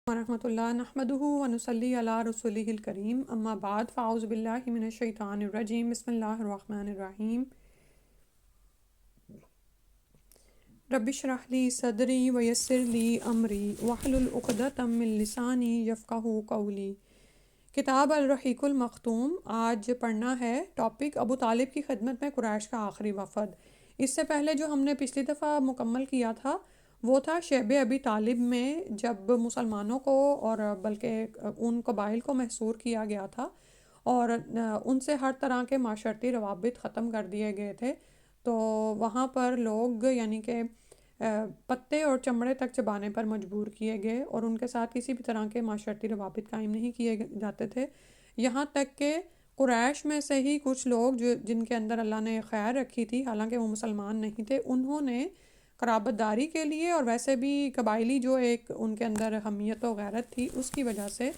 ورحمۃ اللہ نحمدہ ونصلی علی رسولہ الکریم اما بعد فاعوذ باللہ من الشیطان الرجیم بسم اللہ الرحمن الرحیم رب اشرح لی صدری ویسر لی امری واحلل عقدۃ من لسانی یفقہوا قولی۔ کتاب الرحیق المختوم آج پڑھنا ہے ٹاپک ابو طالب کی خدمت میں قریش کا آخری وفد۔ اس سے پہلے جو ہم نے پچھلی دفعہ مکمل کیا تھا وہ تھا شیب ابی طالب میں، جب مسلمانوں کو اور بلکہ ان قبائل کو محصور کیا گیا تھا اور ان سے ہر طرح کے معاشرتی روابط ختم کر دیے گئے تھے، تو وہاں پر لوگ یعنی کہ پتے اور چمڑے تک چبانے پر مجبور کیے گئے اور ان کے ساتھ کسی بھی طرح کے معاشرتی روابط قائم نہیں کیے جاتے تھے، یہاں تک کہ قریش میں سے ہی کچھ لوگ جن کے اندر اللہ نے خیر رکھی تھی، حالانکہ وہ مسلمان نہیں تھے، انہوں نے قرابت داری کے لیے اور ویسے بھی قبائلی جو ایک ان کے اندر حمیت و غیرت تھی اس کی وجہ سے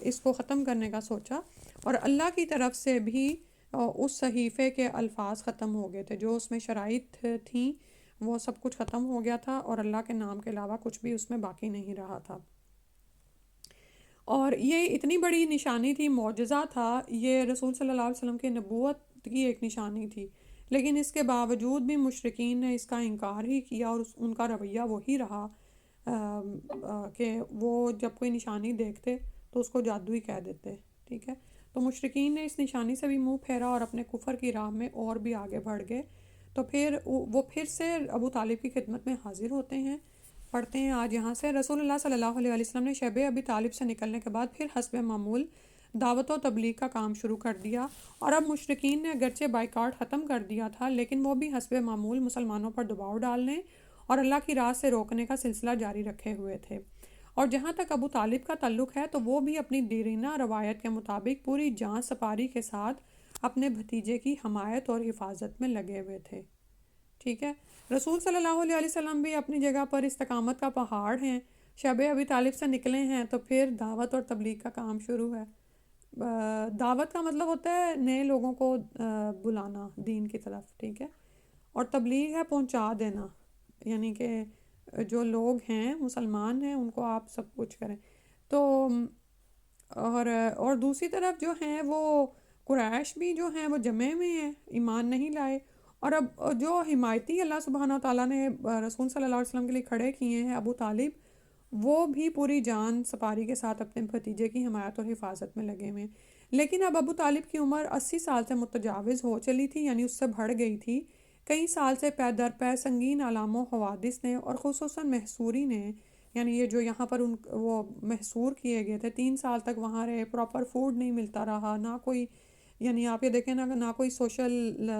اس کو ختم کرنے کا سوچا، اور اللہ کی طرف سے بھی اس صحیفے کے الفاظ ختم ہو گئے تھے، جو اس میں شرائط تھیں وہ سب کچھ ختم ہو گیا تھا اور اللہ کے نام کے علاوہ کچھ بھی اس میں باقی نہیں رہا تھا۔ اور یہ اتنی بڑی نشانی تھی، معجزہ تھا، یہ رسول صلی اللہ علیہ وسلم کی نبوت کی ایک نشانی تھی، لیکن اس کے باوجود بھی مشرکین نے اس کا انکار ہی کیا اور ان کا رویہ وہی رہا کہ وہ جب کوئی نشانی دیکھتے تو اس کو جادوئی کہہ دیتے، ٹھیک ہے۔ تو مشرکین نے اس نشانی سے بھی منہ پھیرا اور اپنے کفر کی راہ میں اور بھی آگے بڑھ گئے، تو پھر وہ پھر سے ابو طالب کی خدمت میں حاضر ہوتے ہیں۔ پڑھتے ہیں آج یہاں سے، رسول اللہ صلی اللہ علیہ وسلم نے شیب ابی طالب سے نکلنے کے بعد پھر حسب معمول دعوت و تبلیغ کا کام شروع کر دیا، اور اب مشرکین نے اگرچہ بائیکاٹ ختم کر دیا تھا لیکن وہ بھی حسب معمول مسلمانوں پر دباؤ ڈالنے اور اللہ کی راہ سے روکنے کا سلسلہ جاری رکھے ہوئے تھے، اور جہاں تک ابو طالب کا تعلق ہے تو وہ بھی اپنی دیرینہ روایت کے مطابق پوری جاں سپاری کے ساتھ اپنے بھتیجے کی حمایت اور حفاظت میں لگے ہوئے تھے، ٹھیک ہے۔ رسول صلی اللہ علیہ وسلم بھی اپنی جگہ پر استقامت کا پہاڑ ہیں، شیب ابی طالب سے نکلے ہیں تو پھر دعوت اور تبلیغ کا کام شروع ہے۔ دعوت کا مطلب ہوتا ہے نئے لوگوں کو بلانا دین کی طرف، ٹھیک ہے، اور تبلیغ ہے پہنچا دینا، یعنی کہ جو لوگ ہیں مسلمان ہیں ان کو آپ سب کچھ کریں۔ تو اور دوسری طرف جو ہیں وہ قریش بھی جو ہیں وہ جمع میں ہیں، ایمان نہیں لائے، اور اب جو حمایتی اللہ سبحانہ و تعالیٰ نے رسول صلی اللہ علیہ وسلم کے لیے کھڑے کیے ہیں ابو طالب، وہ بھی پوری جان سپاری کے ساتھ اپنے بھتیجے کی حمایت اور حفاظت میں لگے ہوئے، لیکن اب ابو طالب کی عمر 80 سال سے متجاوز ہو چلی تھی، یعنی اس سے بڑھ گئی تھی۔ کئی سال سے پے در پے سنگین علام و حوادث نے اور خصوصاً محصوری نے، یعنی یہ جو یہاں پر وہ محصور کیے گئے تھے، 3 سال تک وہاں رہے، پراپر فوڈ نہیں ملتا رہا، نہ کوئی، یعنی آپ یہ دیکھیں نہ کوئی سوشل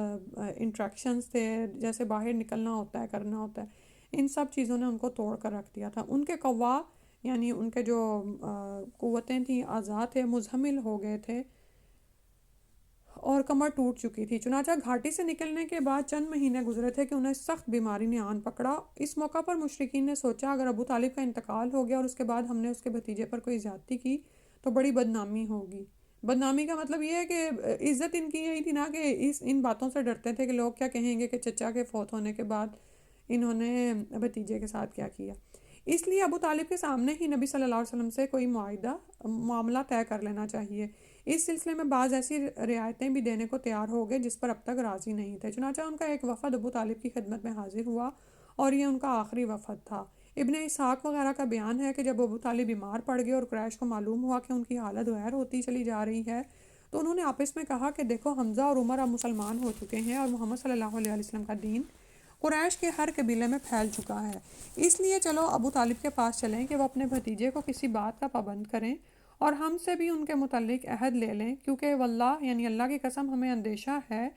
انٹریکشنز تھے، جیسے باہر نکلنا ہوتا ہے کرنا ہوتا ہے، ان سب چیزوں نے ان کو توڑ کر رکھ دیا تھا۔ ان کے قوا یعنی ان کے جو قوتیں تھیں، اعضاء تھے، مزمل ہو گئے تھے اور کمر ٹوٹ چکی تھی، چنانچہ گھاٹی سے نکلنے کے بعد چند مہینے گزرے تھے کہ انہیں سخت بیماری نے آن پکڑا۔ اس موقع پر مشرکین نے سوچا اگر ابو طالب کا انتقال ہو گیا اور اس کے بعد ہم نے اس کے بھتیجے پر کوئی زیادتی کی تو بڑی بدنامی ہوگی۔ بدنامی کا مطلب یہ ہے کہ عزت ان کی یہی تھی نا کہ ان باتوں سے ڈرتے تھے کہ لوگ کیا کہیں گے کہ چچا کے فوت ہونے کے بعد انہوں نے بھتیجے کے ساتھ کیا کیا، اس لیے ابو طالب کے سامنے ہی نبی صلی اللہ علیہ وسلم سے کوئی معاملہ طے کر لینا چاہیے۔ اس سلسلے میں بعض ایسی رعایتیں بھی دینے کو تیار ہو گئے جس پر اب تک راضی نہیں تھے، چنانچہ ان کا ایک وفد ابو طالب کی خدمت میں حاضر ہوا اور یہ ان کا آخری وفد تھا۔ ابن اسحاق وغیرہ کا بیان ہے کہ جب ابو طالب بیمار پڑ گئے اور قریش کو معلوم ہوا کہ ان کی حالت غیر ہوتی چلی جا رہی ہے تو انہوں نے آپس میں کہا کہ دیکھو حمزہ اور عمر اب مسلمان ہو چکے ہیں اور محمد صلی اللہ علیہ وسلم کا دین قریش کے ہر قبیلے میں پھیل چکا ہے، اس لیے چلو ابو طالب کے پاس چلیں کہ وہ اپنے بھتیجے کو کسی بات کا پابند کریں اور ہم سے بھی ان کے متعلق عہد لے لیں، کیونکہ واللہ یعنی اللہ کی قسم ہمیں اندیشہ ہے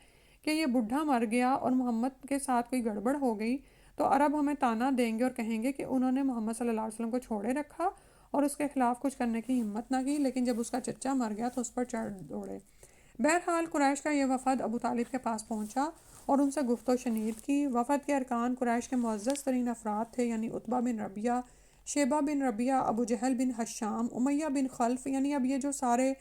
کہ یہ بڈھا مر گیا اور محمد کے ساتھ کوئی گڑبڑ ہو گئی تو عرب ہمیں طعنہ دیں گے اور کہیں گے کہ انہوں نے محمد صلی اللہ علیہ وسلم کو چھوڑے رکھا اور اس کے خلاف کچھ کرنے کی ہمت نہ کی، لیکن جب اس کا چچا مر گیا تو اس پر چڑھ دوڑے۔ بہرحال قریش کا یہ وفد ابو طالب کے پاس پہنچا اور ان سے گفت و شنید کی۔ وفد کے ارکان قریش کے معزز ترین افراد تھے، یعنی عتبہ بن ربیعہ، شیبہ بن ربیعہ، ابو جہل بن حشام، امیہ بن خلف، یعنی اب یہ جو سارے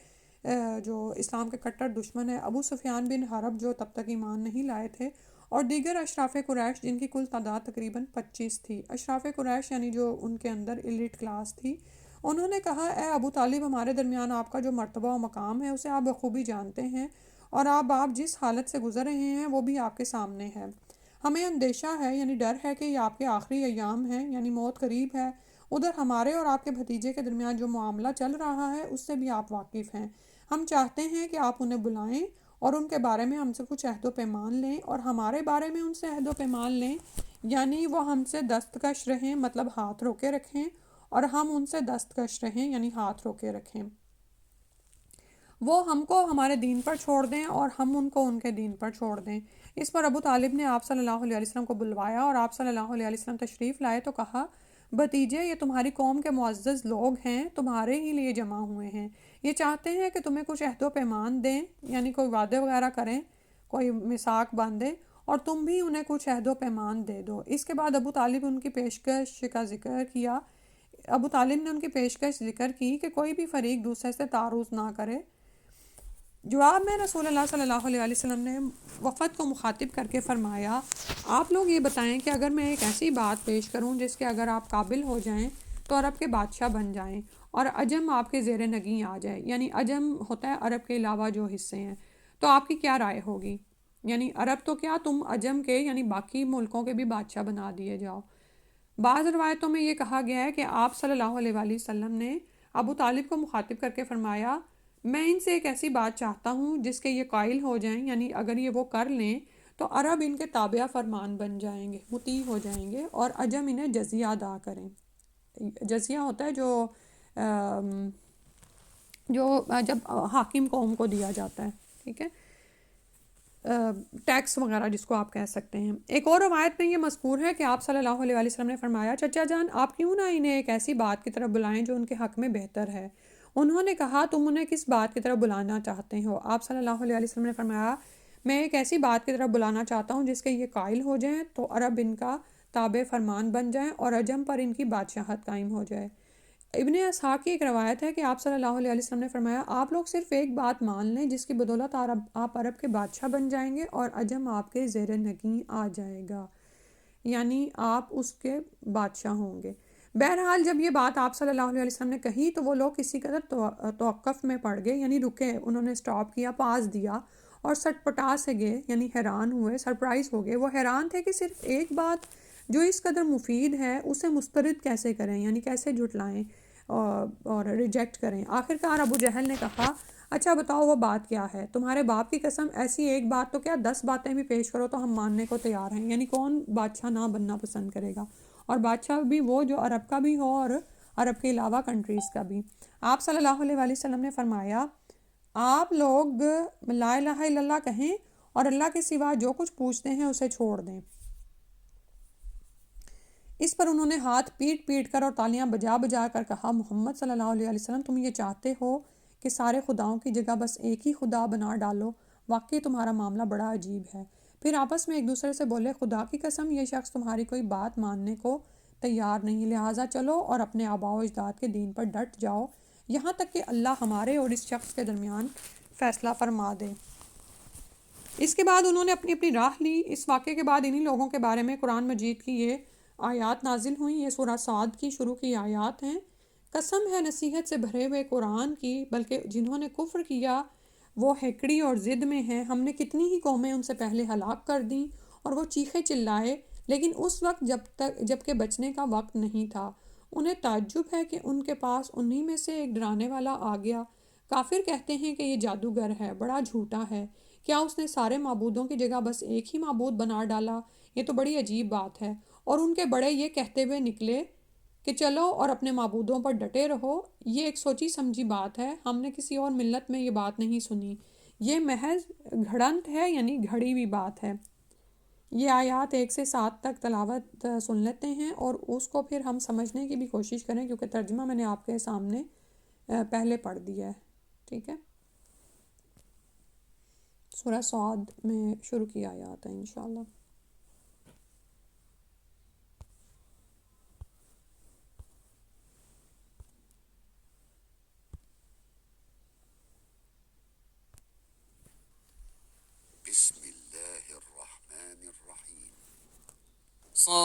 جو اسلام کے کٹر دشمن ہیں، ابو سفیان بن حرب جو تب تک ایمان نہیں لائے تھے، اور دیگر اشراف قریش جن کی کل تعداد تقریباً 25 تھی۔ اشراف قریش یعنی جو ان کے اندر ایلیٹ کلاس تھی انہوں نے کہا اے ابو طالب، ہمارے درمیان آپ کا جو مرتبہ و مقام ہے اسے آپ بخوبی جانتے ہیں، اور آپ جس حالت سے گزر رہے ہیں وہ بھی آپ کے سامنے ہے۔ ہمیں اندیشہ ہے، یعنی ڈر ہے کہ یہ آپ کے آخری ایام ہیں، یعنی موت قریب ہے۔ ادھر ہمارے اور آپ کے بھتیجے کے درمیان جو معاملہ چل رہا ہے اس سے بھی آپ واقف ہیں۔ ہم چاہتے ہیں کہ آپ انہیں بلائیں اور ان کے بارے میں ہم سے کچھ عہد و پیمان لیں، اور ہمارے بارے میں ان سے عہد و پیمان لیں، یعنی وہ ہم سے دستکش رہیں، مطلب ہاتھ روکے رکھیں، اور ہم ان سے دستکش رہیں، یعنی ہاتھ روکے رکھیں۔ وہ ہم کو ہمارے دین پر چھوڑ دیں اور ہم ان کو ان کے دین پر چھوڑ دیں۔ اس پر ابو طالب نے آپ صلی اللہ علیہ وسلم کو بلوایا، اور آپ صلی اللہ علیہ وسلم تشریف لائے تو کہا، بھتیجے، یہ تمہاری قوم کے معزز لوگ ہیں، تمہارے ہی لیے جمع ہوئے ہیں، یہ چاہتے ہیں کہ تمہیں کچھ عہد و پیمان دیں، یعنی کوئی وعدے وغیرہ کریں، کوئی میثاق باندھیں، اور تم بھی انہیں کچھ عہد و پیمان دے دو۔ اس کے بعد ابو طالب ان کی پیشکش کا ذکر کیا۔ ابو طالب نے ان کی پیشکش ذکر کی کہ کوئی بھی فریق دوسرے سے تعارض نہ کرے۔ جواب میں رسول اللہ صلی اللہ علیہ وسلم نے وفد کو مخاطب کر کے فرمایا، آپ لوگ یہ بتائیں کہ اگر میں ایک ایسی بات پیش کروں جس کے اگر آپ قابل ہو جائیں تو عرب کے بادشاہ بن جائیں اور عجم آپ کے زیر نگیں آ جائے، یعنی عجم ہوتا ہے عرب کے علاوہ جو حصے ہیں، تو آپ کی کیا رائے ہوگی؟ یعنی عرب تو کیا، تم عجم کے یعنی باقی ملکوں کے بھی بادشاہ بنا دیے جاؤ۔ بعض روایتوں میں یہ کہا گیا ہے کہ آپ صلی اللہ علیہ وآلہ وسلم نے ابو طالب کو مخاطب کر کے فرمایا، میں ان سے ایک ایسی بات چاہتا ہوں جس کے یہ قائل ہو جائیں، یعنی اگر یہ وہ کر لیں تو عرب ان کے تابع فرمان بن جائیں گے، مطیع ہو جائیں گے، اور عجم انہیں جزیہ ادا کریں۔ جزیہ ہوتا ہے جو جب حاکم قوم کو دیا جاتا ہے، ٹھیک ہے، ٹیکس وغیرہ جس کو آپ کہہ سکتے ہیں۔ ایک اور روایت میں یہ مذکور ہے کہ آپ صلی اللہ علیہ وسلم نے فرمایا، چچا جان، آپ کیوں نہ انہیں ایک ایسی بات کی طرف بلائیں جو ان کے حق میں بہتر ہے۔ انہوں نے کہا، تم انہیں کس بات کی طرف بلانا چاہتے ہو؟ آپ صلی اللہ علیہ وسلم نے فرمایا، میں ایک ایسی بات کی طرف بلانا چاہتا ہوں جس کے یہ قائل ہو جائیں تو عرب ان کا تابع فرمان بن جائیں اور عجم پر ان کی بادشاہت قائم ہو جائے۔ ابن اسحاق کی ایک روایت ہے کہ آپ صلی اللہ علیہ وسلم نے فرمایا، آپ لوگ صرف ایک بات مان لیں جس کی بدولت آپ عرب کے بادشاہ بن جائیں گے اور عجم آپ کے زیر نگیں آ جائے گا، یعنی آپ اس کے بادشاہ ہوں گے۔ بہرحال جب یہ بات آپ صلی اللہ علیہ وسلم نے کہی تو وہ لوگ کسی قدر توقف میں پڑ گئے، یعنی رکے، انہوں نے سٹاپ کیا، پاز دیا، اور سٹ پٹا سے گئے، یعنی حیران ہوئے، سرپرائز ہو گئے۔ وہ حیران تھے کہ صرف ایک بات جو اس قدر مفید ہے اسے مسترد کیسے کریں، یعنی کیسے جھٹلائیں اور ریجیکٹ کریں۔ آخرکار ابو جہل نے کہا، اچھا بتاؤ وہ بات کیا ہے؟ تمہارے باپ کی قسم، ایسی ایک بات تو کیا 10 باتیں بھی پیش کرو تو ہم ماننے کو تیار ہیں، یعنی کون بادشاہ نہ بننا پسند کرے گا، اور بادشاہ بھی وہ جو عرب کا بھی ہو اور عرب کے علاوہ کنٹریز کا بھی۔ آپ صلی اللہ علیہ وآلہ وسلم نے فرمایا، آپ لوگ لا الہ الا اللہ کہیں اور اللہ کے سوا جو کچھ پوچھتے ہیں اسے چھوڑ دیں۔ اس پر انہوں نے ہاتھ پیٹ پیٹ کر اور تالیاں بجا بجا کر کہا، محمد صلی اللہ علیہ وسلم، تم یہ چاہتے ہو کہ سارے خداؤں کی جگہ بس ایک ہی خدا بنا ڈالو؟ واقعی تمہارا معاملہ بڑا عجیب ہے۔ پھر آپس میں ایک دوسرے سے بولے، خدا کی قسم، یہ شخص تمہاری کوئی بات ماننے کو تیار نہیں، لہٰذا چلو اور اپنے آباء و اجداد کے دین پر ڈٹ جاؤ یہاں تک کہ اللہ ہمارے اور اس شخص کے درمیان فیصلہ فرما دے۔ اس کے بعد انہوں نے اپنی اپنی راہ لی۔ اس واقعے کے بعد انہی لوگوں کے بارے میں قرآن مجید کی یہ آیات نازل ہوئیں۔ یہ سورہ صاد کی شروع کی آیات ہیں۔ قسم ہے نصیحت سے بھرے ہوئے قرآن کی، بلکہ جنہوں نے کفر کیا وہ ہیکڑی اور ضد میں ہیں۔ ہم نے کتنی ہی قومیں ان سے پہلے ہلاک کر دیں اور وہ چیخے چلائے، لیکن اس وقت جب کہ بچنے کا وقت نہیں تھا۔ انہیں تعجب ہے کہ ان کے پاس انہی میں سے ایک ڈرانے والا آ گیا۔ کافر کہتے ہیں کہ یہ جادوگر ہے، بڑا جھوٹا ہے، کیا اس نے سارے معبودوں کی جگہ بس ایک ہی معبود بنا ڈالا؟ یہ تو بڑی عجیب بات ہے۔ اور ان کے بڑے یہ کہتے ہوئے نکلے کہ چلو اور اپنے معبودوں پر ڈٹے رہو۔ یہ ایک سوچی سمجھی بات ہے، ہم نے کسی اور ملت میں یہ بات نہیں سنی، یہ محض گھڑنت ہے، یعنی گھڑی ہوئی بات ہے۔ یہ آیات 1 سے 7 تک تلاوت سن لیتے ہیں اور اس کو پھر ہم سمجھنے کی بھی کوشش کریں، کیونکہ ترجمہ میں نے آپ کے سامنے پہلے پڑھ دیا ہے، ٹھیک ہے۔ سورہ صاد میں شروع کی آیات ہیں انشاءاللہ۔ بسم اللہ الرحمن الرحیم۔ صاد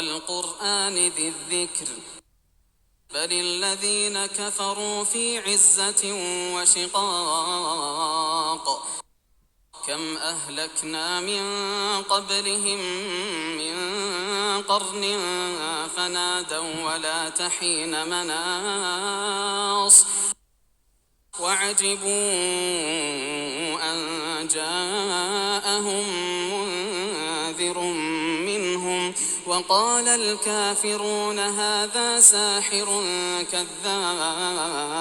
والقرآن ذي الذكر بل الذين كفروا في عزة وشقاق كم أهلكنا من قبلهم من قرن فنادوا ولا تحين مناص وعجبوا أن جاءهم منذر منهم وقال الكافرون هذا ساحر كذاب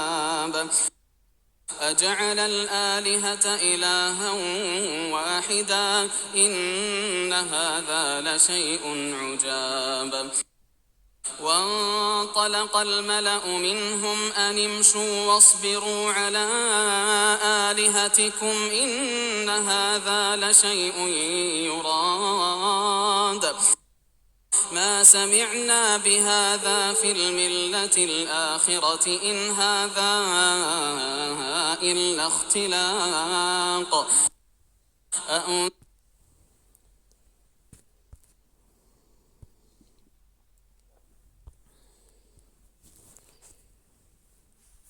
أجعل الآلهة إلها واحدا إن هذا لشيء عجاب وانطلق الملأ منهم أن امشوا واصبروا على آلهتكم إن هذا لشيء يراد ما سمعنا بهذا في الملة الآخرة إن هذا إلا اختلاق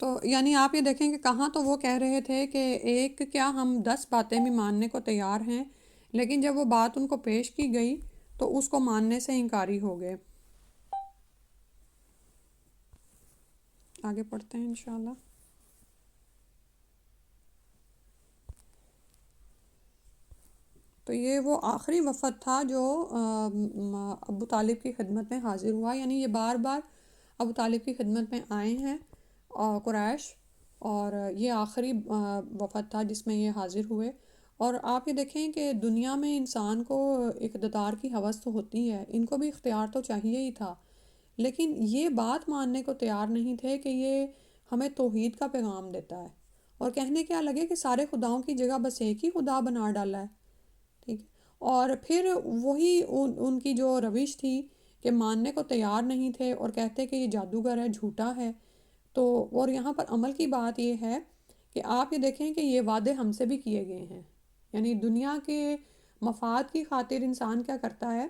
تو یعنی آپ یہ دیکھیں کہ کہاں تو وہ کہہ رہے تھے کہ ایک کیا ہم 10 باتیں بھی ماننے کو تیار ہیں، لیکن جب وہ بات ان کو پیش کی گئی تو اس کو ماننے سے انکاری ہو گئے۔ آگے پڑھتے ہیں انشاءاللہ۔ تو یہ وہ آخری وفد تھا جو ابو طالب کی خدمت میں حاضر ہوا، یعنی یہ بار بار ابو طالب کی خدمت میں آئے ہیں قریش، اور یہ آخری وفد تھا جس میں یہ حاضر ہوئے۔ اور آپ یہ دیکھیں کہ دنیا میں انسان کو اقتدار کی ہوس تو ہوتی ہے، ان کو بھی اختیار تو چاہیے ہی تھا، لیکن یہ بات ماننے کو تیار نہیں تھے کہ یہ ہمیں توحید کا پیغام دیتا ہے، اور کہنے کیا لگے کہ سارے خداؤں کی جگہ بس ایک ہی خدا بنا ڈالا ہے، ٹھیک ہے؟ اور پھر وہی ان کی جو روش تھی کہ ماننے کو تیار نہیں تھے اور کہتے کہ یہ جادوگر ہے، جھوٹا ہے۔ تو اور یہاں پر عمل کی بات یہ ہے کہ آپ یہ دیکھیں کہ یہ وعدے ہم سے بھی کیے گئے ہیں، یعنی دنیا کے مفاد کی خاطر انسان کیا کرتا ہے،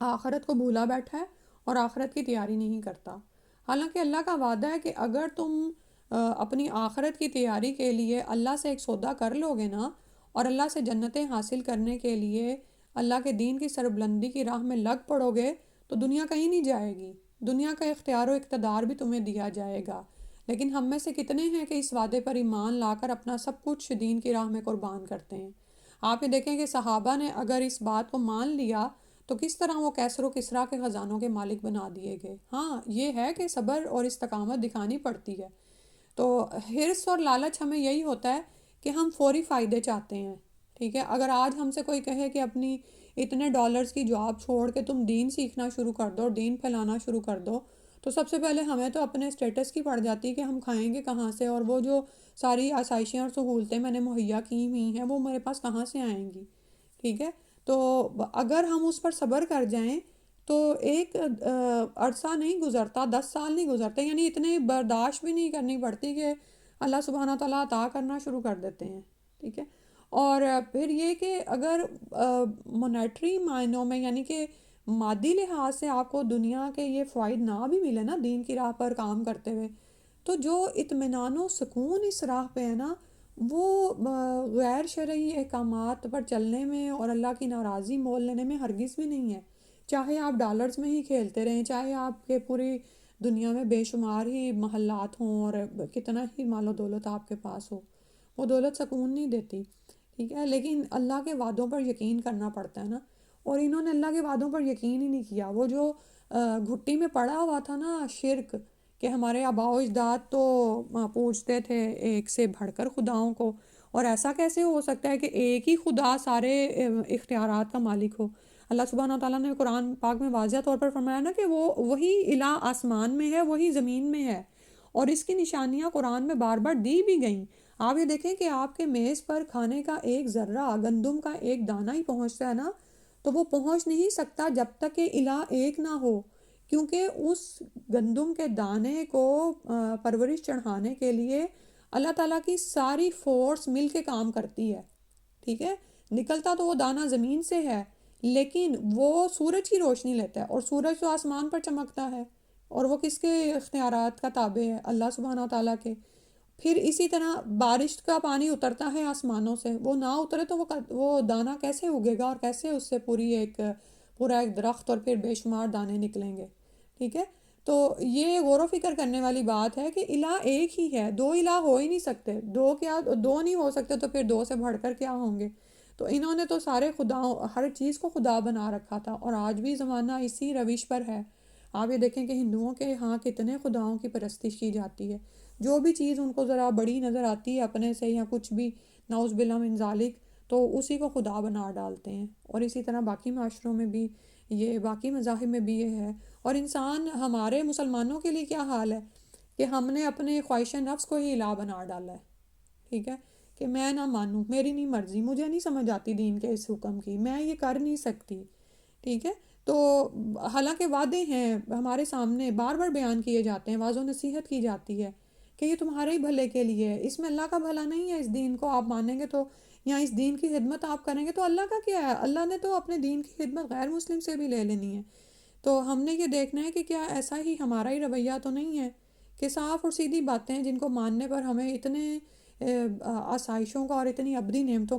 آخرت کو بھولا بیٹھا ہے اور آخرت کی تیاری نہیں کرتا۔ حالانکہ اللہ کا وعدہ ہے کہ اگر تم اپنی آخرت کی تیاری کے لیے اللہ سے ایک سودا کر لو گے نا، اور اللہ سے جنتیں حاصل کرنے کے لیے اللہ کے دین کی سربلندی کی راہ میں لگ پڑو گے تو دنیا کہیں نہیں جائے گی، دنیا کا اختیار و اقتدار بھی تمہیں دیا جائے گا۔ لیکن ہم میں سے کتنے ہیں کہ اس وعدے پر ایمان لا کر اپنا سب کچھ دین کی راہ میں قربان کرتے ہیں؟ آپ یہ دیکھیں کہ صحابہ نے اگر اس بات کو مان لیا تو کس طرح وہ کیسر و کسریٰ کے خزانوں کے مالک بنا دیے گئے۔ ہاں یہ ہے کہ صبر اور استقامت دکھانی پڑتی ہے۔ تو حرص اور لالچ ہمیں یہی ہوتا ہے کہ ہم فوری فائدے چاہتے ہیں، ٹھیک ہے؟ اگر آج ہم سے کوئی کہے کہ اپنی اتنے ڈالرز کی جاب چھوڑ کے تم دین سیکھنا شروع کر دو اور دین پھیلانا شروع کر دو، تو سب سے پہلے ہمیں تو اپنے اسٹیٹس کی پڑ جاتی ہے کہ ہم کھائیں گے کہاں سے، اور وہ جو ساری آسائشیں اور سہولتیں میں نے مہیا کی ہوئی ہیں وہ میرے پاس کہاں سے آئیں گی، ٹھیک ہے؟ تو اگر ہم اس پر صبر کر جائیں تو ایک عرصہ نہیں گزرتا، 10 سال نہیں گزرتے، یعنی اتنے برداشت بھی نہیں کرنی پڑتی کہ اللہ سبحانہ تعالیٰ عطا کرنا شروع کر دیتے ہیں، ٹھیک ہے؟ اور پھر یہ کہ اگر مونیٹری معنوں میں یعنی کہ مادی لحاظ سے آپ کو دنیا کے یہ فوائد نہ بھی ملے نا دین کی راہ پر کام کرتے ہوئے، تو جو اطمینان و سکون اس راہ پہ ہے نا، وہ غیر شرعی احکامات پر چلنے میں اور اللہ کی ناراضی مول لینے میں ہرگز بھی نہیں ہے۔ چاہے آپ ڈالرز میں ہی کھیلتے رہیں، چاہے آپ کے پوری دنیا میں بے شمار ہی محلات ہوں اور کتنا ہی مال و دولت آپ کے پاس ہو، وہ دولت سکون نہیں دیتی، ٹھیک ہے؟ لیکن اللہ کے وعدوں پر یقین کرنا پڑتا ہے نا، اور انہوں نے اللہ کے وعدوں پر یقین ہی نہیں کیا۔ وہ جو گھٹی میں پڑا ہوا تھا نا شرک، کہ ہمارے آباء و اجداد تو پوجتے تھے ایک سے بڑھ کر خداؤں کو، اور ایسا کیسے ہو سکتا ہے کہ ایک ہی خدا سارے اختیارات کا مالک ہو؟ اللہ سبحانہ تعالیٰ نے قرآن پاک میں واضح طور پر فرمایا نا کہ وہ وہی الہ آسمان میں ہے، وہی زمین میں ہے، اور اس کی نشانیاں قرآن میں بار بار دی بھی گئیں۔ آپ یہ دیکھیں کہ آپ کے میز پر کھانے کا ایک ذرہ گندم کا ایک دانہ ہی پہنچتا ہے نا، تو وہ پہنچ نہیں سکتا جب تک کہ الہ ایک نہ ہو، کیونکہ اس گندم کے دانے کو پرورش چڑھانے کے لیے اللہ تعالیٰ کی ساری فورس مل کے کام کرتی ہے، ٹھیک ہے؟ نکلتا تو وہ دانہ زمین سے ہے، لیکن وہ سورج کی روشنی لیتا ہے، اور سورج تو آسمان پر چمکتا ہے، اور وہ کس کے اختیارات کا تابع ہے؟ اللہ سبحانہ و تعالیٰ کے۔ پھر اسی طرح بارش کا پانی اترتا ہے آسمانوں سے، وہ نہ اترے تو وہ دانہ کیسے اگے گا، اور کیسے اس سے پورا ایک درخت اور پھر بے شمار دانے نکلیں گے؟ ٹھیک ہے، تو یہ غور و فکر کرنے والی بات ہے کہ الہ ایک ہی ہے، دو الہ ہو ہی نہیں سکتے، دو نہیں ہو سکتے تو پھر دو سے بڑھ کر کیا ہوں گے؟ تو انہوں نے تو سارے خداؤں، ہر چیز کو خدا بنا رکھا تھا، اور آج بھی زمانہ اسی روش پر ہے۔ آپ یہ دیکھیں کہ ہندوؤں کے ہاں کتنے خداؤں کی پرستش کی جاتی ہے، جو بھی چیز ان کو ذرا بڑی نظر آتی ہے اپنے سے یا کچھ بھی، نعوذ باللہ من ذالک، تو اسی کو خدا بنا ڈالتے ہیں۔ اور اسی طرح باقی معاشروں میں بھی یہ، باقی مذاہب میں بھی یہ ہے۔ اور انسان، ہمارے مسلمانوں کے لیے کیا حال ہے کہ ہم نے اپنے خواہش نفس کو ہی الہ بنا ڈالا ہے، ٹھیک ہے، کہ میں نہ مانوں، میری نہیں مرضی، مجھے نہیں سمجھ آتی دین کے اس حکم کی، میں یہ کر نہیں سکتی، ٹھیک ہے۔ تو حالانکہ وعدے ہیں ہمارے سامنے، بار بار بیان کیے جاتے ہیں، واعظ و نصیحت کی جاتی ہے کہ یہ تمہارے ہی بھلے کے لیے ہے، اس میں اللہ کا بھلا نہیں ہے۔ اس دین کو آپ مانیں گے تو، یا اس دین کی خدمت آپ کریں گے تو اللہ کا کیا ہے؟ اللہ نے تو اپنے دین کی خدمت غیر مسلم سے بھی لے لینی ہے۔ تو ہم نے یہ دیکھنا ہے کہ کیا ایسا ہی ہمارا ہی رویہ تو نہیں ہے کہ صاف اور سیدھی باتیں جن کو ماننے پر ہمیں اتنے آسائشوں کا اور اتنی ابدی نعمتوں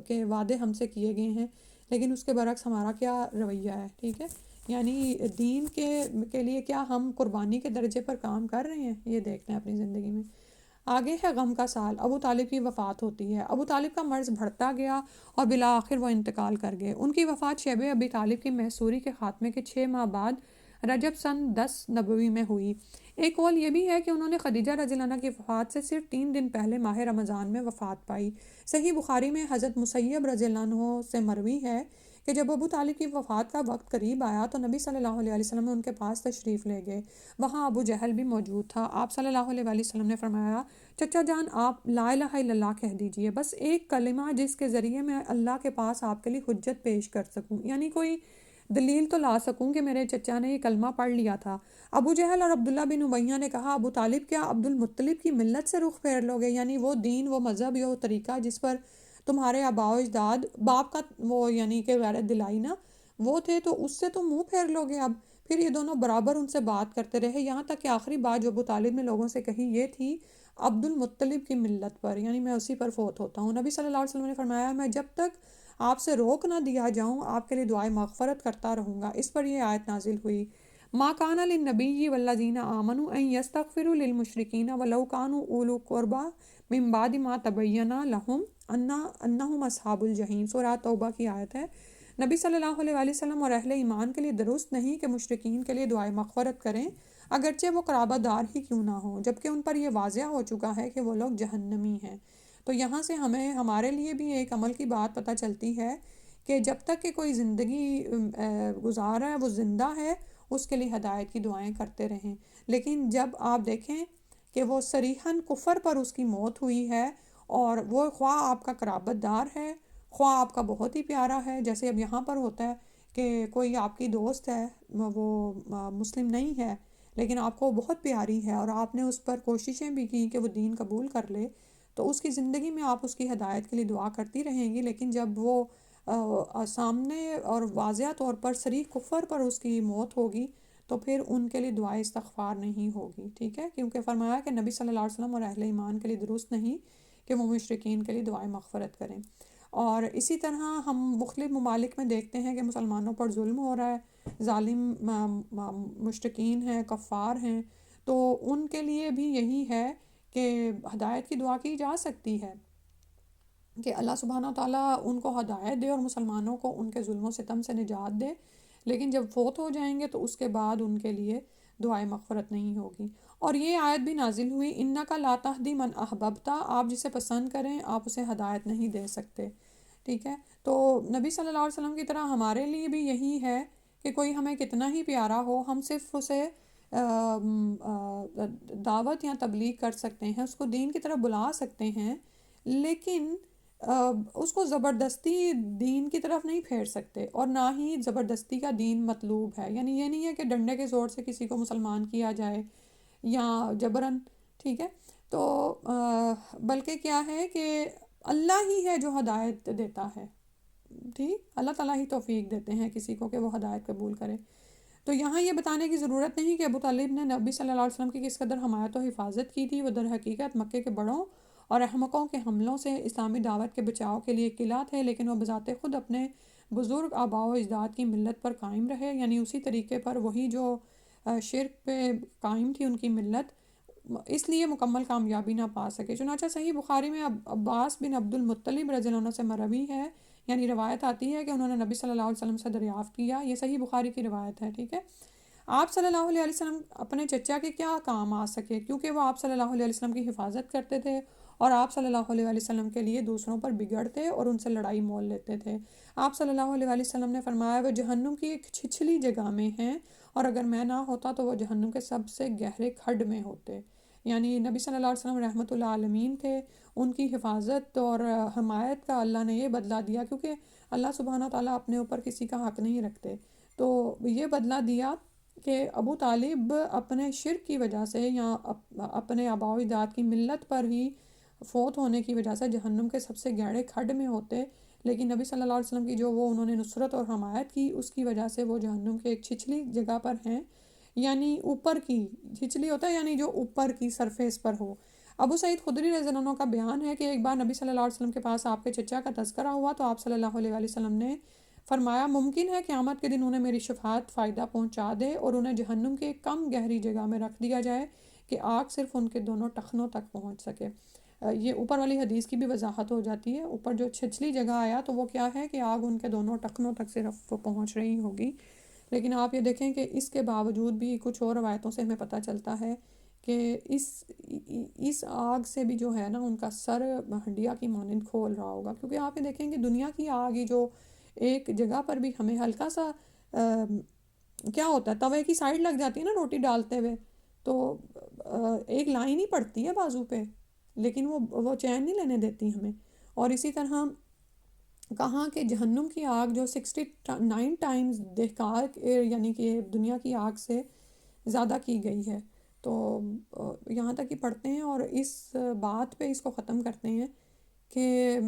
کے وعدے ہم سے کیے گئے ہیں، لیکن اس کے برعکس ہمارا کیا رویہ ہے، ٹھیک ہے۔ یعنی دین کے لیے کیا ہم قربانی کے درجے پر کام کر رہے ہیں؟ یہ دیکھتے ہیں اپنی زندگی میں۔ آگے ہے غم کا سال، ابو طالب کی وفات ہوتی ہے۔ ابو طالب کا مرض بڑھتا گیا اور بالآخر وہ انتقال کر گئے۔ ان کی وفات شیب ابی طالب کی محصوری کے خاتمے کے 6 ماہ بعد رجب سن 10 نبوی میں ہوئی۔ ایک قول یہ بھی ہے کہ انہوں نے خدیجہ رضی اللہ عنہ کی وفات سے صرف 3 دن پہلے ماہ رمضان میں وفات پائی۔ صحیح بخاری میں حضرت مسیب رضی اللہ عنہ سے مروی ہے کہ جب ابو طالب کی وفات کا وقت قریب آیا تو نبی صلی اللہ علیہ وسلم ان کے پاس تشریف لے گئے۔ وہاں ابو جہل بھی موجود تھا۔ آپ صلی اللہ علیہ وسلم نے فرمایا، چچا جان آپ لا الہ الا اللہ کہہ دیجئے، بس ایک کلمہ جس کے ذریعے میں اللہ کے پاس آپ کے لیے حجت پیش کر سکوں، یعنی کوئی دلیل تو لا سکوں کہ میرے چچا نے یہ کلمہ پڑھ لیا تھا۔ ابو جہل اور عبداللہ بن امیہ نے کہا، ابو طالب کیا عبد المطلب کی ملت سے رخ پھیر لو گے؟ یعنی وہ دین، وہ مذہب، یا وہ طریقہ جس پر تمہارے آباء و اجداد، باپ کا وہ یعنی کہ غیرت دلائی نا وہ تھے، تو اس سے تم منہ پھیر لو گے اب؟ پھر یہ دونوں برابر ان سے بات کرتے رہے، یہاں تک کہ آخری بات جو ابو طالب نے لوگوں سے کہی یہ تھی، عبد المطلب کی ملت پر، یعنی میں اسی پر فوت ہوتا ہوں۔ نبی صلی اللہ علیہ وسلم نے فرمایا، میں جب تک آپ سے روک نہ دیا جاؤں آپ کے لیے دعائے مغفرت کرتا رہوں گا۔ اس پر یہ آیت نازل ہوئی، ما کان للنبی والذین آمنوا ان یستغفروا للمشرکین ولو کانوا اولی قربی من بعد ما تبین لہم انہم اصحاب الجحیم۔ سورہ توبہ کی آیت ہے۔ نبی صلی اللہ علیہ وآلہ وسلم اور اہل ایمان کے لیے درست نہیں کہ مشرکین کے لیے دعائے مغفرت کریں، اگرچہ وہ قرابہ دار ہی کیوں نہ ہوں، جبکہ ان پر یہ واضح ہو چکا ہے کہ وہ لوگ جہنمی ہیں۔ تو یہاں سے ہمارے لیے بھی ایک عمل کی بات پتہ چلتی ہے کہ جب تک کہ کوئی زندگی گزار رہا ہے، وہ زندہ ہے، اس کے لیے ہدایت کی دعائیں کرتے رہیں۔ لیکن جب آپ دیکھیں کہ وہ صریحاً کفر پر اس کی موت ہوئی ہے، اور وہ خواہ آپ کا قرابت دار ہے، خواہ آپ کا بہت ہی پیارا ہے، جیسے اب یہاں پر ہوتا ہے کہ کوئی آپ کی دوست ہے، وہ مسلم نہیں ہے لیکن آپ کو بہت پیاری ہے، اور آپ نے اس پر کوششیں بھی کی کہ وہ دین قبول کر لے، تو اس کی زندگی میں آپ اس کی ہدایت کے لیے دعا کرتی رہیں گی، لیکن جب وہ سامنے اور واضح طور پر صریح کفر پر اس کی موت ہوگی تو پھر ان کے لیے دعائے استغفار نہیں ہوگی، ٹھیک ہے، کیونکہ فرمایا کہ نبی صلی اللہ علیہ وسلم اور اہل ایمان کے لیے درست نہیں کہ وہ مشرکین کے لیے دعائے مغفرت کریں۔ اور اسی طرح ہم مختلف ممالک میں دیکھتے ہیں کہ مسلمانوں پر ظلم ہو رہا ہے، ظالم مشرکین ہیں، کفار ہیں، تو ان کے لیے بھی یہی ہے کہ ہدایت کی دعا کی جا سکتی ہے کہ اللہ سبحانہ و تعالیٰ ان کو ہدایت دے اور مسلمانوں کو ان کے ظلم و ستم سے نجات دے، لیکن جب فوت ہو جائیں گے تو اس کے بعد ان کے لیے دعائے مغفرت نہیں ہوگی۔ اور یہ آیت بھی نازل ہوئی، انک لا تہدی من احببت، آپ جسے پسند کریں آپ اسے ہدایت نہیں دے سکتے، ٹھیک ہے۔ تو نبی صلی اللہ علیہ وسلم کی طرح ہمارے لیے بھی یہی ہے کہ کوئی ہمیں کتنا ہی پیارا ہو، ہم صرف اسے دعوت یا تبلیغ کر سکتے ہیں، اس کو دین کی طرف بلا سکتے ہیں، لیکن اس کو زبردستی دین کی طرف نہیں پھیر سکتے، اور نہ ہی زبردستی کا دین مطلوب ہے، یعنی یہ نہیں ہے کہ ڈنڈے کے زور سے کسی کو مسلمان کیا جائے یا جبراً، ٹھیک ہے۔ تو بلکہ کیا ہے کہ اللہ ہی ہے جو ہدایت دیتا ہے، ٹھیک، اللہ تعالیٰ ہی توفیق دیتے ہیں کسی کو کہ وہ ہدایت قبول کرے۔ تو یہاں یہ بتانے کی ضرورت نہیں کہ ابو طالب نے نبی صلی اللہ علیہ وسلم کی کس قدر حمایت و حفاظت کی تھی۔ وہ در حقیقت مکے کے بڑوں اور احمقوں کے حملوں سے اسلامی دعوت کے بچاؤ کے لیے قلعہ تھے، لیکن وہ بذات خود اپنے بزرگ آباء و اجداد کی ملت پر قائم رہے، یعنی اسی طریقے پر وہی جو شرک پہ قائم تھی ان کی ملت، اس لیے مکمل کامیابی نہ پا سکے۔ چنانچہ صحیح بخاری میں عباس بن عبد المطلب رضی اللہ عنہ سے مروی ہے، یعنی روایت آتی ہے کہ انہوں نے نبی صلی اللہ علیہ وسلم سے دریافت کیا، یہ صحیح بخاری کی روایت ہے، ٹھیک ہے، آپ صلی اللہ علیہ وسلم اپنے چچا کے کیا کام آ سکے، کیونکہ وہ آپ صلی اللہ علیہ وسلم کی حفاظت کرتے تھے اور آپ صلی اللہ علیہ وسلم کے لیے دوسروں پر بگڑتے اور ان سے لڑائی مول لیتے تھے۔ آپ صلی اللہ علیہ وسلم نے فرمایا وہ جہنم کی ایک چھچلی جگہ میں ہیں، اور اگر میں نہ ہوتا تو وہ جہنم کے سب سے گہرے کھڈ میں ہوتے۔ یعنی نبی صلی اللہ علیہ وسلم رحمۃ اللہ عالمین تھے، ان کی حفاظت اور حمایت کا اللہ نے یہ بدلہ دیا، کیونکہ اللہ سبحانہ تعالیٰ اپنے اوپر کسی کا حق نہیں رکھتے، تو یہ بدلہ دیا کہ ابو طالب اپنے شرک کی وجہ سے یا اپنے آباء و اجداد کی ملت پر ہی فوت ہونے کی وجہ سے جہنم کے سب سے گہرے کھڈ میں ہوتے، لیکن نبی صلی اللہ علیہ وسلم کی جو وہ انہوں نے نصرت اور حمایت کی، اس کی وجہ سے وہ جہنم کے ایک چھچلی جگہ پر ہیں، یعنی اوپر کی چھچلی ہوتا ہے، یعنی جو اوپر کی سرفیس پر ہو۔ ابو سعید خدری رضی اللہ عنہ کا بیان ہے کہ ایک بار نبی صلی اللہ علیہ وسلم کے پاس آپ کے چچا کا تذکرہ ہوا تو آپ صلی اللہ علیہ وسلم نے فرمایا ممکن ہے قیامت کے دن انہیں میری شفاعت فائدہ پہنچا دے اور انہیں جہنم کی ایک کم گہری جگہ میں رکھ دیا جائے کہ آگ صرف ان کے دونوں ٹخنوں تک پہنچ سکے۔ یہ اوپر والی حدیث کی بھی وضاحت ہو جاتی ہے، اوپر جو چھچلی جگہ آیا تو وہ کیا ہے کہ آگ ان کے دونوں ٹخنوں تک صرف پہنچ رہی ہوگی، لیکن آپ یہ دیکھیں کہ اس کے باوجود بھی کچھ اور روایتوں سے ہمیں پتہ چلتا ہے کہ اس آگ سے بھی جو ہے نا ان کا سر ہنڈیا کی مانند کھول رہا ہوگا، کیونکہ آپ یہ دیکھیں کہ دنیا کی آگ ہی جو ایک جگہ پر بھی ہمیں ہلکا سا کیا ہوتا ہے توے کی سائڈ لگ جاتی ہے نا روٹی ڈالتے ہوئے، تو ایک لائن ہی پڑتی ہے بازو پہ، لیکن وہ چین نہیں لینے دیتی ہمیں۔ اور اسی طرح کہاں کہ جہنم کی آگ جو 69 ٹائمز دہکار یعنی کہ دنیا کی آگ سے زیادہ کی گئی ہے، تو یہاں تک ہی پڑھتے ہیں اور اس بات پہ اس کو ختم کرتے ہیں کہ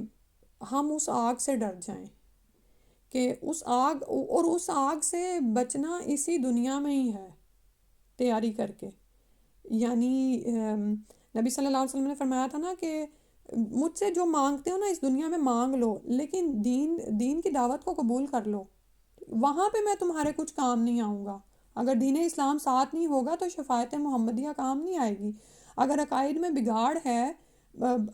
ہم اس آگ سے ڈر جائیں، کہ اس آگ سے بچنا اسی دنیا میں ہی ہے تیاری کر کے، یعنی نبی صلی اللہ علیہ وسلم نے فرمایا تھا نا کہ مجھ سے جو مانگتے ہو نا اس دنیا میں مانگ لو، لیکن دین کی دعوت کو قبول کر لو، وہاں پہ میں تمہارے کچھ کام نہیں آؤں گا۔ اگر دین اسلام ساتھ نہیں ہوگا تو شفاعت محمدیہ کام نہیں آئے گی۔ اگر عقائد میں بگاڑ ہے،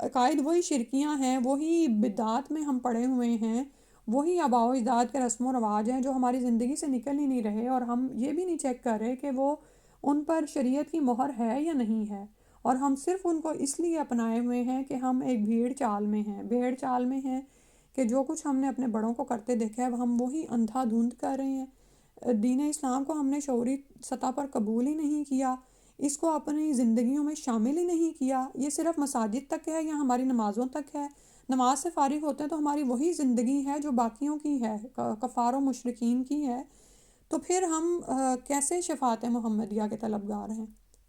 عقائد وہی شرکیاں ہیں، وہی بدعات میں ہم پڑے ہوئے ہیں، وہی آباء و اجداد کے رسم و رواج ہیں جو ہماری زندگی سے نکل ہی نہیں رہے، اور ہم یہ بھی نہیں چیک کر رہے کہ وہ ان پر شریعت کی مہر ہے یا نہیں ہے، اور ہم صرف ان کو اس لیے اپنائے ہوئے ہیں کہ ہم ایک بھیڑ چال میں ہیں کہ جو کچھ ہم نے اپنے بڑوں کو کرتے دیکھا ہے ہم وہی اندھا دھند کر رہے ہیں۔ دین اسلام کو ہم نے شعوری سطح پر قبول ہی نہیں کیا، اس کو اپنی زندگیوں میں شامل ہی نہیں کیا، یہ صرف مساجد تک ہے یا ہماری نمازوں تک ہے، نماز سے فارغ ہوتے ہیں تو ہماری وہی زندگی ہے جو باقیوں کی ہے، کفار و مشرکین کی ہے، تو پھر ہم کیسے شفاعت محمدیہ کے طلبگار ہیں؟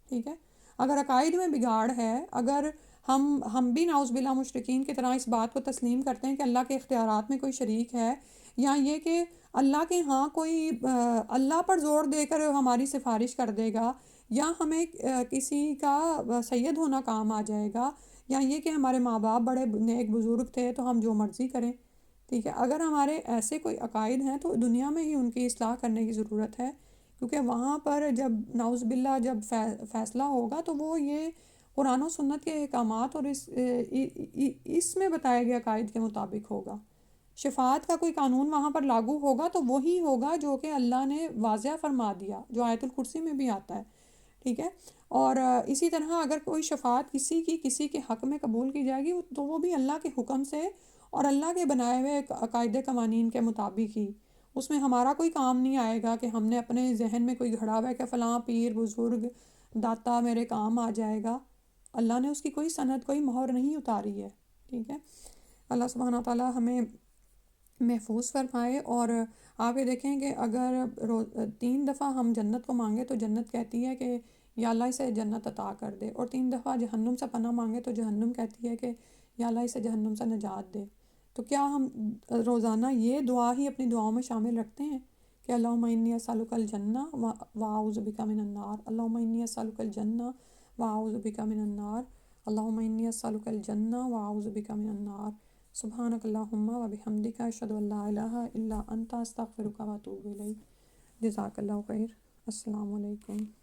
ٹھیک ہے، اگر عقائد میں بگاڑ ہے، اگر ہم بھی نعوذ باللہ مشرکین کی طرح اس بات کو تسلیم کرتے ہیں کہ اللہ کے اختیارات میں کوئی شریک ہے، یا یہ کہ اللہ کے ہاں کوئی اللہ پر زور دے کر ہماری سفارش کر دے گا، یا ہمیں کسی کا سید ہونا کام آ جائے گا، یا یہ کہ ہمارے ماں باپ بڑے نیک بزرگ تھے تو ہم جو مرضی کریں، ٹھیک ہے، اگر ہمارے ایسے کوئی عقائد ہیں تو دنیا میں ہی ان کی اصلاح کرنے کی ضرورت ہے، کیونکہ وہاں پر جب نعوذ باللہ جب فیصلہ ہوگا تو وہ یہ قرآن و سنت کے احکامات اور اس میں بتائے گئے عقائد کے مطابق ہوگا۔ شفاعت کا کوئی قانون وہاں پر لاگو ہوگا تو وہی ہوگا جو کہ اللہ نے واضح فرما دیا، جو آیت الکرسی میں بھی آتا ہے، ٹھیک ہے، اور اسی طرح اگر کوئی شفاعت کسی کے حق میں قبول کی جائے گی تو وہ بھی اللہ کے حکم سے اور اللہ کے بنائے ہوئے عقائد قوانین کے مطابق ہی، اس میں ہمارا کوئی کام نہیں آئے گا کہ ہم نے اپنے ذہن میں کوئی گھڑا ہوا ہے کہ فلاں پیر بزرگ داتا میرے کام آ جائے گا، اللہ نے اس کی کوئی سند کوئی مہر نہیں اتاری ہے، ٹھیک ہے۔ اللہ سبحانہ تعالیٰ ہمیں محفوظ فرمائے، اور آپ یہ دیکھیں کہ اگر 3 دفعہ ہم جنت کو مانگے تو جنت کہتی ہے کہ یا اللہ اسے جنت عطا کر دے، اور 3 دفعہ جہنم سے پناہ مانگے تو جہنم کہتی ہے کہ یا اللہ اسے جہنم سے نجات دے، تو کیا ہم روزانہ یہ دعا ہی اپنی دعاؤں میں شامل رکھتے ہیں کہ اللہم انی اسألک الجنہ واعوذ بک من النار، اللہم انی اسألک الجنہ واعوذ بک من النار، اللہم انی اسألک الجنہ واعوذ بک من النار، سبحانک اللہم و بحمدک اشہد ان لا الہ الا انت استغفرک و اتوب الیک۔ جزاک اللہ خیر۔ السلام علیکم۔